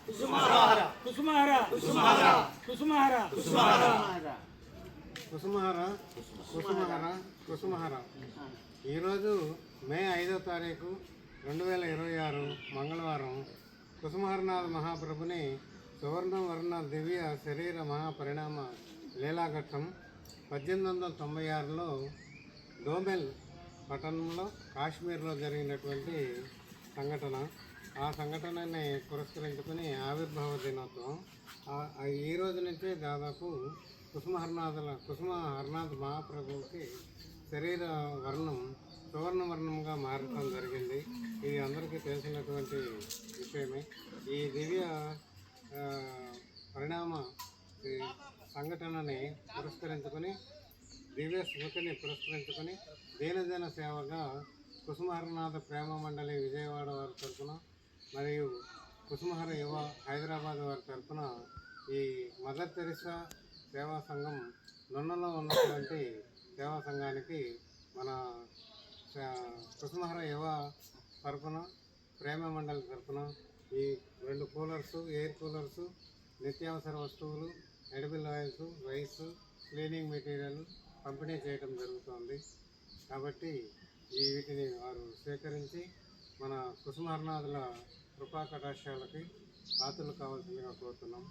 కుసుమహార కుసుమహార కుసుమహార కుసుమహార కుసుమహార కుసుమహార కుసుమహార. ఈరోజు మే 5వ తారీఖు 2026 మంగళవారం కుసుమహరనాథ మహాప్రభుని సువర్ణవర్ణ దివ్య శరీర మహాపరిణామ లీలాఘట్టం 1896లో డోమెల్ పట్టణంలో కాశ్మీర్లో జరిగినటువంటి సంఘటన. ఆ సంఘటనని పురస్కరించుకుని ఆవిర్భావ దినోత్సవం. ఈ రోజు నుంచే దాదాపు కుసుమహరనాథ మహాప్రభువుకి శరీర వర్ణం సువర్ణవర్ణంగా మారటం జరిగింది. ఇది అందరికీ తెలిసినటువంటి విషయమే. ఈ దివ్య పరిణామ సంఘటనని పురస్కరించుకొని దివ్య స్మృతిని పురస్కరించుకొని దీనజన సేవగా కుసుమహరనాథ ప్రేమ మండలి విజయవాడ వారి తరఫున మరియు కుసుమహర యువ హైదరాబాద్ వారి తరఫున ఈ మదర్ తెరిసా సేవా సంఘం నున్నలో ఉన్నటువంటి సేవా సంఘానికి మన కుసుమహర యువ తరఫున ప్రేమ మండలి తరఫున ఈ 2 కూలర్సు, ఎయిర్ కూలర్సు, నిత్యావసర వస్తువులు, edible oils, rice, cleaning material పంపిణీ చేయడం జరుగుతోంది. కాబట్టి వీటిని వారు స్వీకరించి మన కుసుమహరనాథుల కృపా కటాక్షాలకి పాత్రలు కావాల్సిందిగా కోరుతున్నాం.